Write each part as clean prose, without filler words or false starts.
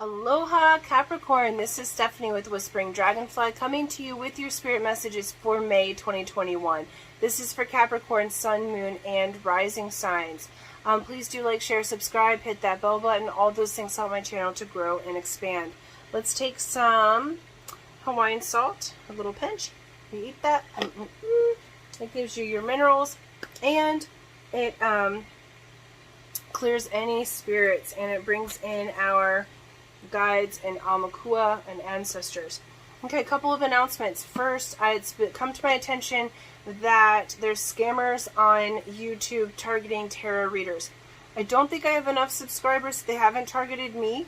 Aloha Capricorn, this is Stephanie with Whispering Dragonfly coming to you with your spirit messages for May 2021. This is for Capricorn, Sun, Moon, and Rising signs. Please do like, share, subscribe, hit that bell button. All those things help my channel to grow and expand. Let's take some Hawaiian salt, a little pinch. You eat that. It gives you your minerals, and it clears any spirits, and it brings in our guides and Aumakua and ancestors. Okay, a couple of announcements. First, it's come to my attention that there's scammers on YouTube targeting tarot readers. I don't think I have enough subscribers. They haven't targeted me.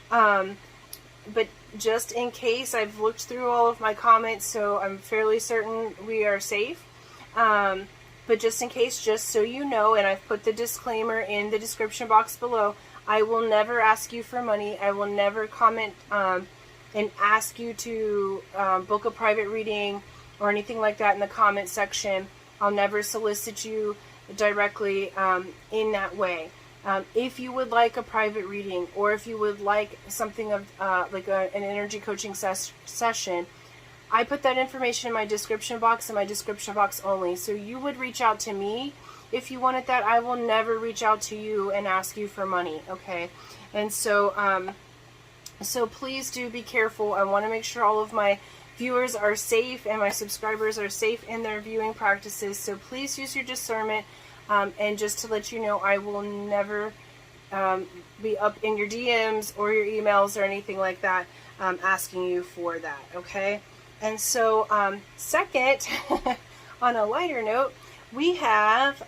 But just in case, I've looked through all of my comments, so I'm fairly certain we are safe. But just in case, just so you know, and I've put the disclaimer in the description box below, I will never ask you for money. I will never comment and ask you to book a private reading or anything like that in the comment section. I'll never solicit you directly in that way. If you would like a private reading, or if you would like something of like an energy coaching session, I put that information in my description box, and my description box only. So you would reach out to me if you wanted that. I will never reach out to you and ask you for money, okay? And so, so please do be careful. I want to make sure all of my viewers are safe and my subscribers are safe in their viewing practices. So please use your discernment. And just to let you know, I will never be up in your DMs or your emails or anything like that asking you for that, okay? And so, second, on a lighter note, we have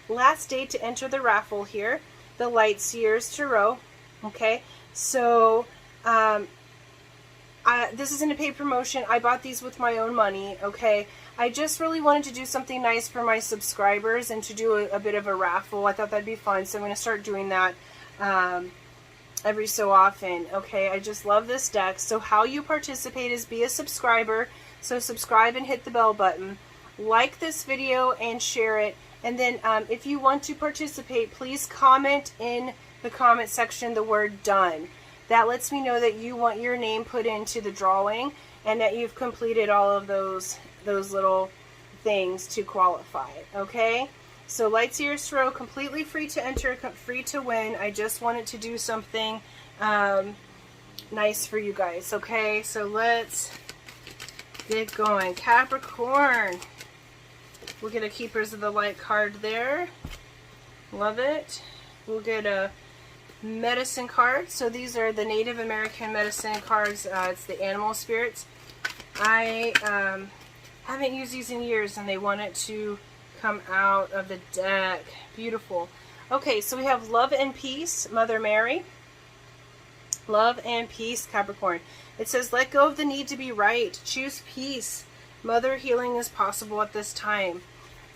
last day to enter the raffle here, the Light Seers Tarot, okay? So, this isn't a paid promotion. I bought these with my own money, okay? I just really wanted to do something nice for my subscribers and to do a bit of a raffle. I thought that'd be fun, so I'm going to start doing that every so often, okay? I just love this deck. So how you participate is be a subscriber. So subscribe and hit the bell button. Like this video and share it. And then if you want to participate, please comment in the comment section the word done. That lets me know that you want your name put into the drawing and that you've completed all of those little things to qualify, okay? So Light Seers Tarot, completely free to enter, free to win. I just wanted to do something nice for you guys, okay? So let's get going. Capricorn. We'll get a Keepers of the Light card there. Love it. We'll get a medicine card. So these are the Native American medicine cards. It's the animal spirits. I haven't used these in years, and they want it to come out of the deck. Beautiful. Okay, so we have Love and Peace, Mother Mary. Love and Peace, Capricorn. It says, let go of the need to be right. Choose peace. Mother healing is possible at this time.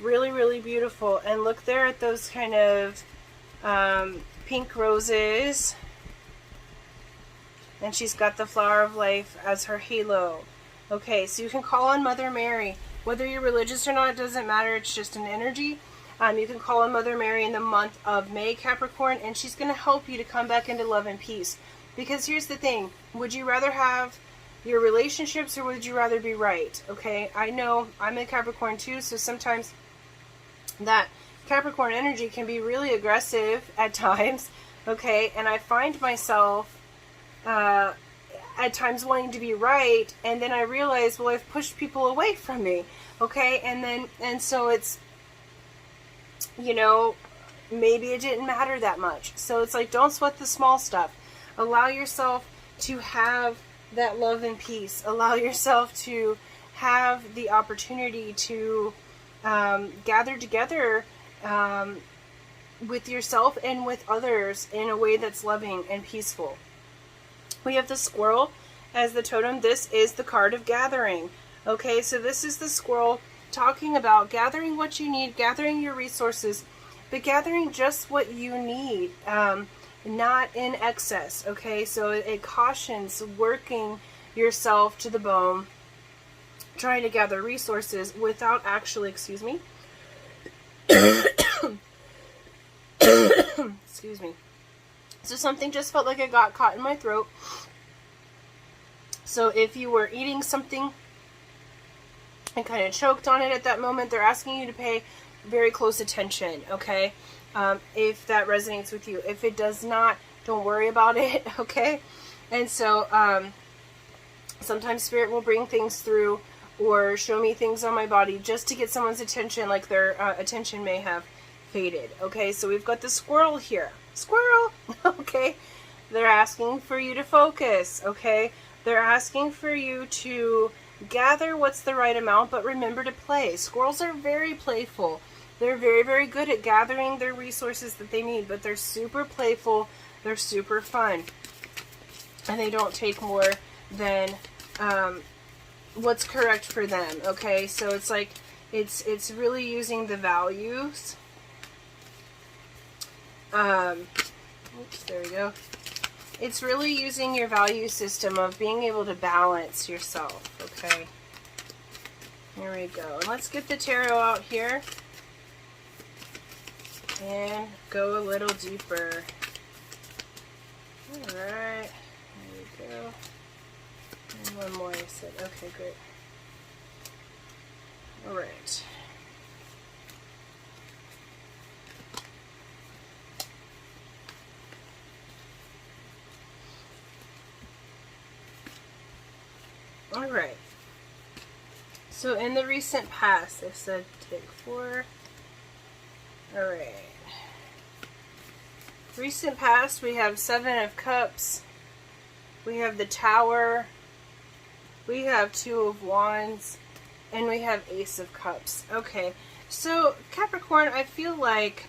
Really, really beautiful. And look there at those kind of pink roses. And she's got the flower of life as her halo. Okay, so you can call on Mother Mary. Whether you're religious or not, it doesn't matter. It's just an energy. You can call on Mother Mary in the month of May, Capricorn, and she's going to help you to come back into love and peace. Because here's the thing. Would you rather have your relationships, or would you rather be right? Okay, I know I'm a Capricorn too, so sometimes that Capricorn energy can be really aggressive at times. Okay, and I find myself at times wanting to be right, and then I realize, well, I've pushed people away from me, okay, and so it's, you know, maybe it didn't matter that much. So it's like, don't sweat the small stuff. Allow yourself to have that love and peace. Allow yourself to have the opportunity to gather together with yourself and with others in a way that's loving and peaceful. We have the squirrel as the totem. This is the card of gathering. Okay, so this is the squirrel talking about gathering what you need, gathering your resources, but gathering just what you need, not in excess. Okay, so it cautions working yourself to the bone, trying to gather resources without actually, excuse me, excuse me, So something just felt like it got caught in my throat. So if you were eating something and kind of choked on it at that moment, they're asking you to pay very close attention, okay? If that resonates with you. If it does not, don't worry about it, okay? And so sometimes Spirit will bring things through or show me things on my body just to get someone's attention, like their attention may have faded, okay? So we've got the squirrel here. Squirrel, okay? They're asking for you to focus, okay? They're asking for you to gather what's the right amount, but remember to play. Squirrels are very playful. They're very, very good at gathering their resources that they need, but they're super playful. They're super fun. And they don't take more than what's correct for them, okay? So it's like, it's really using the values. Oops, there we go. It's really using your value system of being able to balance yourself, okay? Here we go. And let's get the tarot out here and go a little deeper. Alright, there we go. And one more, I said. Okay, great. Alright. Alright. So in the recent past, I said take 4. Alright. Recent past, we have 7 of Cups. We have the Tower. We have 2 of Wands. And we have Ace of Cups. Okay. So, Capricorn, I feel like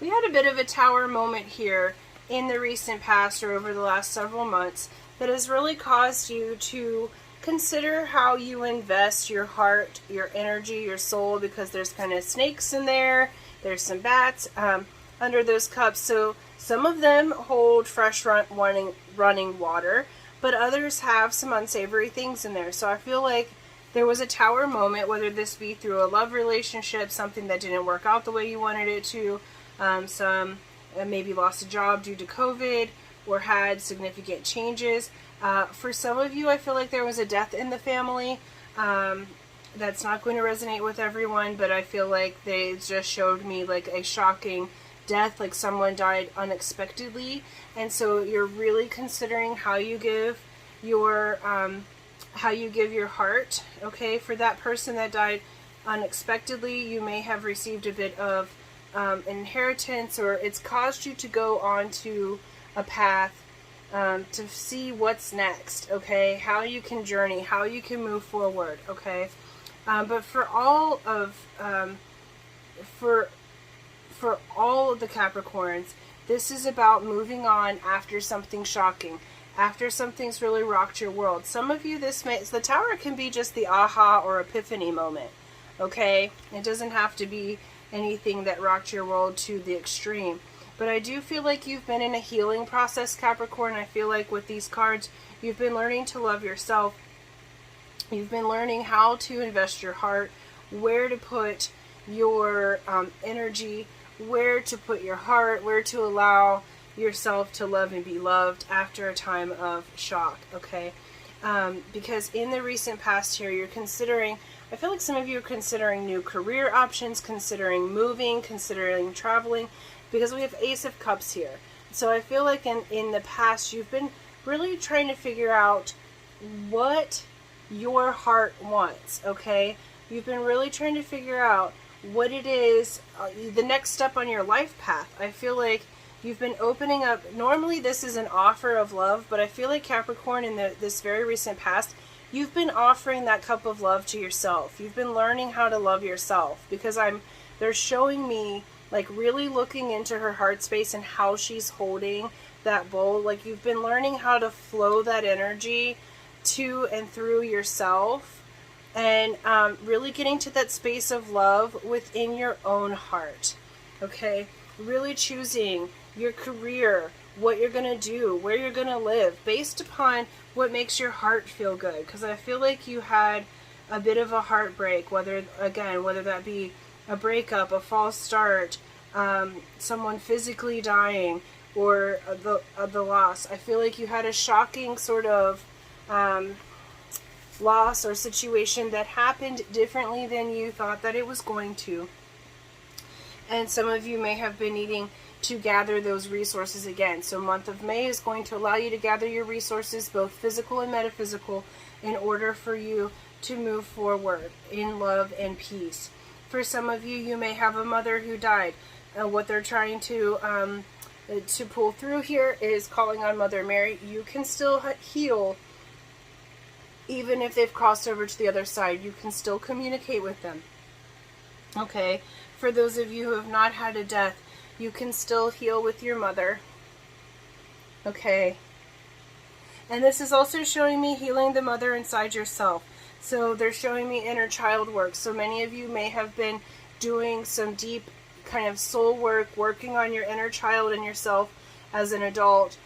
we had a bit of a Tower moment here in the recent past or over the last several months that has really caused you to consider how you invest your heart, your energy, your soul, because there's kind of snakes in there. There's some bats under those cups. So some of them hold fresh running water, but others have some unsavory things in there. So I feel like there was a Tower moment, whether this be through a love relationship, something that didn't work out the way you wanted it to, some maybe lost a job due to COVID, or had significant changes. For some of you, I feel like there was a death in the family. That's not going to resonate with everyone, but I feel like they just showed me like a shocking death, like someone died unexpectedly. And so you're really considering how you give your heart, okay, for that person that died unexpectedly. You may have received a bit of inheritance, or it's caused you to go on to a path to see what's next, okay? How you can journey, how you can move forward, okay? But for all of all of the Capricorns, this is about moving on after something shocking, after something's really rocked your world. Some of you, the Tower can be just the aha or epiphany moment, okay? It doesn't have to be anything that rocked your world to the extreme. But I do feel like you've been in a healing process, Capricorn. I feel like with these cards, you've been learning to love yourself. You've been learning how to invest your heart, where to put your energy, where to put your heart, where to allow yourself to love and be loved after a time of shock, okay? Because in the recent past here, you're considering, I feel like some of you are considering new career options, considering moving, considering traveling, because we have Ace of Cups here. So I feel like in the past, you've been really trying to figure out what your heart wants, okay? You've been really trying to figure out what it is, the next step on your life path. I feel like you've been opening up. Normally this is an offer of love, but I feel like Capricorn in this very recent past, you've been offering that cup of love to yourself. You've been learning how to love yourself, because they're showing me like really looking into her heart space and how she's holding that bowl. Like you've been learning how to flow that energy to and through yourself, and really getting to that space of love within your own heart, okay? Really choosing your career, what you're going to do, where you're going to live, based upon what makes your heart feel good. Because I feel like you had a bit of a heartbreak, whether that be a breakup, a false start, someone physically dying, or the loss. I feel like you had a shocking sort of loss or situation that happened differently than you thought that it was going to. And some of you may have been needing to gather those resources again. So month of May is going to allow you to gather your resources, both physical and metaphysical, in order for you to move forward in love and peace. For some of you, you may have a mother who died. What they're trying to pull through here is calling on Mother Mary. You can still heal even if they've crossed over to the other side. You can still communicate with them. Okay? For those of you who have not had a death, you can still heal with your mother. Okay? And this is also showing me healing the mother inside yourself. So they're showing me inner child work. So many of you may have been doing some deep kind of soul work, working on your inner child and yourself as an adult,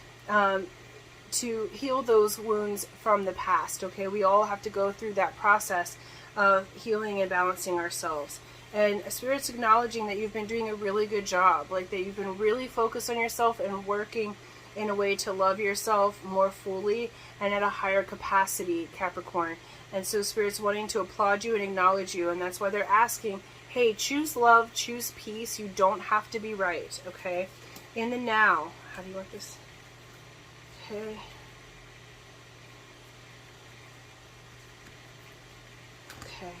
to heal those wounds from the past. Okay, we all have to go through that process of healing and balancing ourselves. And Spirit's acknowledging that you've been doing a really good job, like that you've been really focused on yourself and working in a way to love yourself more fully and at a higher capacity, Capricorn. And so Spirit's wanting to applaud you and acknowledge you, and that's why they're asking, hey, choose love, choose peace. You don't have to be right, okay? In the now. How do you want this? Okay. Okay.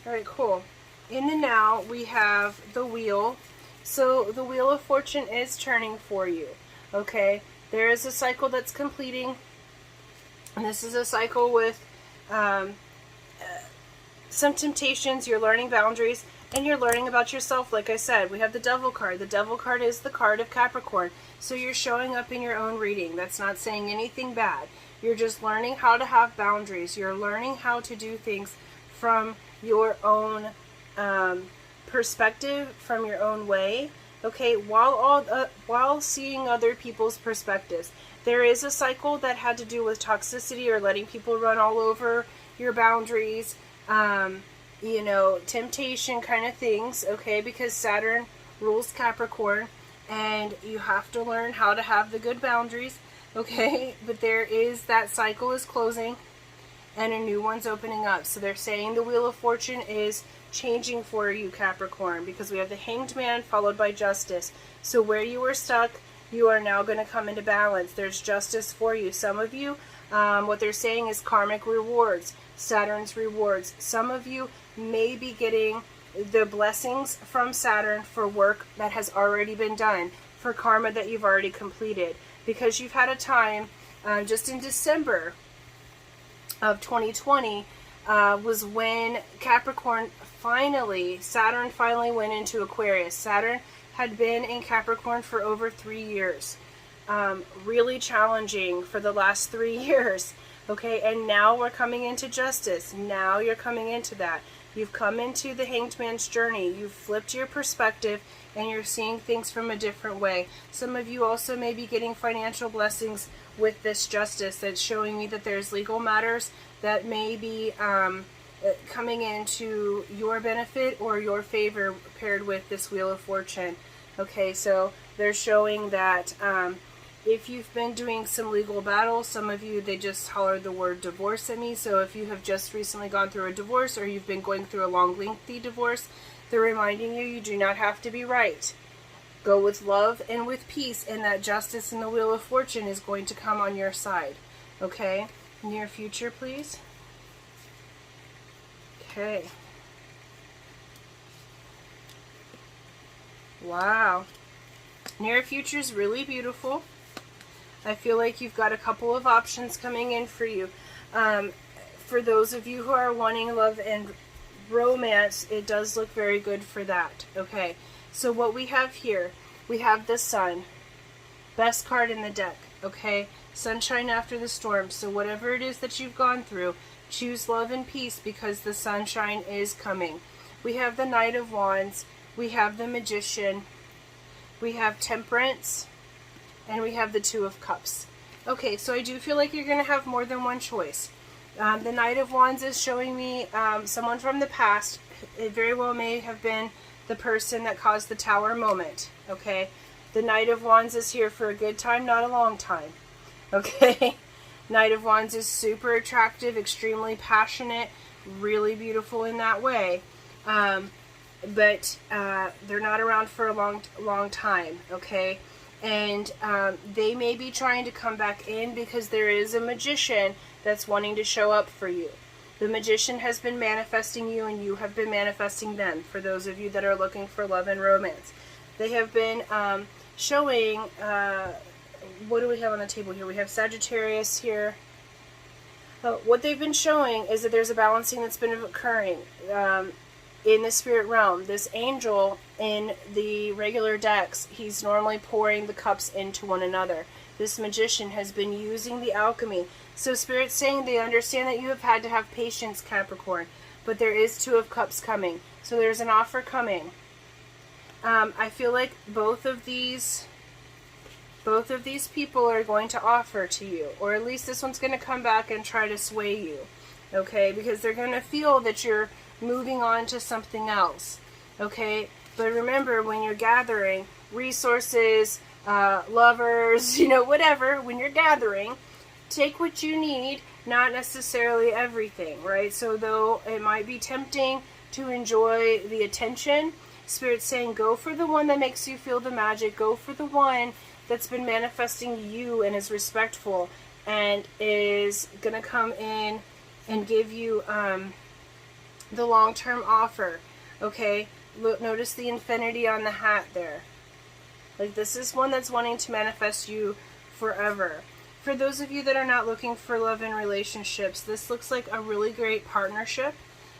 All right, cool. In the now, we have the wheel. So the Wheel of Fortune is turning for you, okay? There is a cycle that's completing, and this is a cycle with some temptations. You're learning boundaries, and you're learning about yourself. Like I said, we have the Devil card. The Devil card is the card of Capricorn. So you're showing up in your own reading. That's not saying anything bad. You're just learning how to have boundaries. You're learning how to do things from your own perspective, from your own way. Okay, while seeing other people's perspectives. There is a cycle that had to do with toxicity or letting people run all over your boundaries, you know, temptation kind of things, okay, because Saturn rules Capricorn, and you have to learn how to have the good boundaries, okay, but there is, that cycle is closing, and a new one's opening up. So they're saying the Wheel of Fortune is changing for you, Capricorn, because we have the Hanged Man followed by Justice. So where you were stuck, you are now going to come into balance. There's justice for you. Some of you, what they're saying is karmic rewards, Saturn's rewards. Some of you may be getting the blessings from Saturn for work that has already been done, for karma that you've already completed, because you've had a time, just in December of 2020, was when Capricorn Saturn finally went into Aquarius. Saturn had been in Capricorn for over 3 years. Really challenging for the last 3 years. Okay, and now we're coming into Justice. Now you're coming into that. You've come into the Hanged Man's journey. You've flipped your perspective, and you're seeing things from a different way. Some of you also may be getting financial blessings with this Justice. That's showing me that there's legal matters that may be coming into your benefit or your favor paired with this Wheel of Fortune. Okay, so they're showing that if you've been doing some legal battles, some of you, they just hollered the word divorce at me. So if you have just recently gone through a divorce, or you've been going through a long, lengthy divorce, they're reminding you, you do not have to be right. Go with love and with peace, and that Justice in the Wheel of Fortune is going to come on your side. Okay? Near future, please. Okay. Wow. Near future is really beautiful. I feel like you've got a couple of options coming in for you. For those of you who are wanting love and romance, it does look very good for that. Okay, so what we have here, we have the Sun. Best card in the deck, okay? Sunshine after the storm. So whatever it is that you've gone through, choose love and peace, because the sunshine is coming. We have the Knight of Wands. We have the Magician. We have Temperance. And we have the Two of Cups. Okay, so I do feel like you're going to have more than one choice. The Knight of Wands is showing me someone from the past. It very well may have been the person that caused the Tower moment, okay? The Knight of Wands is here for a good time, not a long time, okay? Knight of Wands is super attractive, extremely passionate, really beautiful in that way. But they're not around for a long time, okay? And they may be trying to come back in because there is a magician that's wanting to show up for you. The magician has been manifesting you and you have been manifesting them, for those of you that are looking for love and romance. They have been showing, what do we have on the table here? We have Sagittarius here. What they've been showing is that there's a balancing that's been occurring in the spirit realm. This angel in the regular decks, he's normally pouring the cups into one another. This magician has been using the alchemy. So Spirit's saying they understand that you have had to have patience, Capricorn, but there is Two of Cups coming. So there's an offer coming. I feel like both of these people are going to offer to you, or at least this one's going to come back and try to sway you, okay? Because they're going to feel that you're moving on to something else, okay? But remember, when you're gathering resources, lovers, whatever, when you're gathering, take what you need, not necessarily everything, right? So though it might be tempting to enjoy the attention, Spirit's saying go for the one that makes you feel the magic, go for the one that's been manifesting you and is respectful and is going to come in and give you the long-term offer, okay? Look, notice the infinity on the hat there. Like, this is one that's wanting to manifest you forever. For those of you that are not looking for love and relationships, this looks like a really great partnership,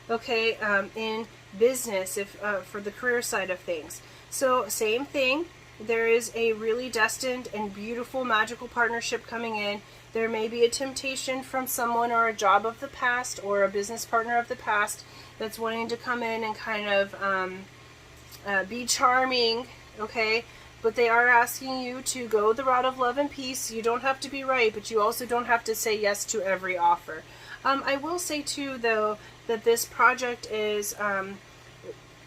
okay, in business, if for the career side of things. So, same thing. There is a really destined and beautiful magical partnership coming in. There may be a temptation from someone or a job of the past or a business partner of the past that's wanting to come in and kind of be charming, okay? But they are asking you to go the route of love and peace. You don't have to be right, but you also don't have to say yes to every offer. I will say, too, though, that this project is,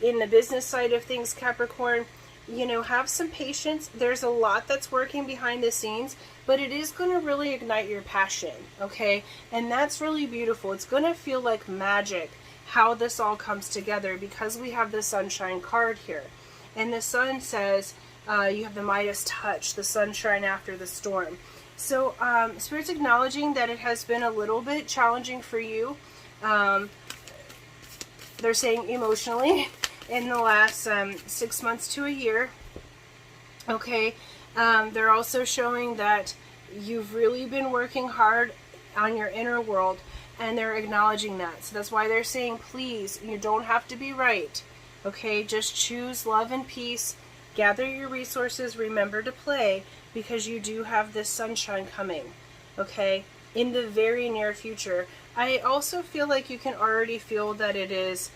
in the business side of things, Capricorn, have some patience. There's a lot that's working behind the scenes, but it is going to really ignite your passion, okay? And that's really beautiful. It's going to feel like magic how this all comes together because we have the Sunshine card here. And the Sun says, you have the Midas touch, the sunshine after the storm. So Spirit's acknowledging that it has been a little bit challenging for you. They're saying emotionally in the last 6 months to a year. Okay. They're also showing that you've really been working hard on your inner world, and they're acknowledging that. So that's why they're saying, please, you don't have to be right. Okay. Just choose love and peace. Gather your resources, remember to play, because you do have this sunshine coming, okay, in the very near future. I also feel like you can already feel that it is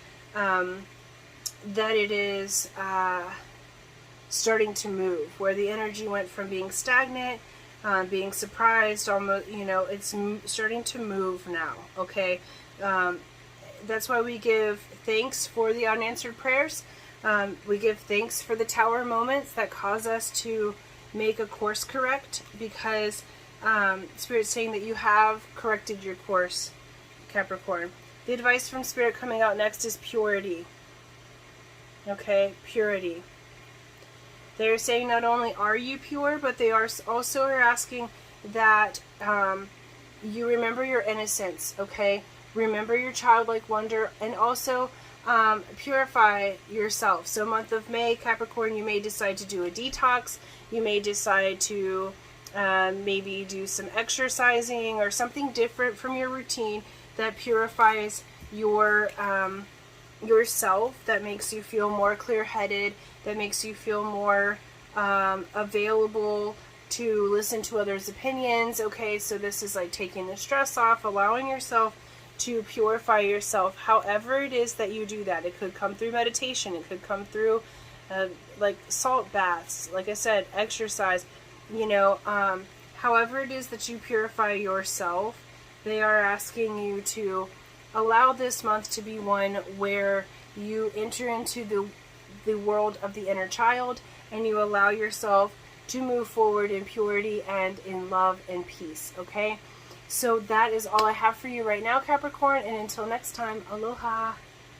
starting to move, where the energy went from being stagnant, being surprised, almost, it's starting to move now, okay? That's why we give thanks for the unanswered prayers. We give thanks for the Tower moments that cause us to make a course correct, because Spirit's saying that you have corrected your course, Capricorn. The advice from Spirit coming out next is purity. Okay, purity. They're saying not only are you pure, but they are also asking that you remember your innocence, okay? Remember your childlike wonder, and also purify yourself. So month of May, Capricorn, you may decide to do a detox. You may decide to maybe do some exercising or something different from your routine that purifies your yourself, that makes you feel more clear-headed, that makes you feel more available to listen to others' opinions. Okay, so this is like taking the stress off, allowing yourself to purify yourself, however it is that you do that. It could come through meditation, it could come through like salt baths, like I said, exercise, however it is that you purify yourself. They are asking you to allow this month to be one where you enter into the world of the inner child, and you allow yourself to move forward in purity and in love and peace, okay? So that is all I have for you right now, Capricorn, and until next time, aloha.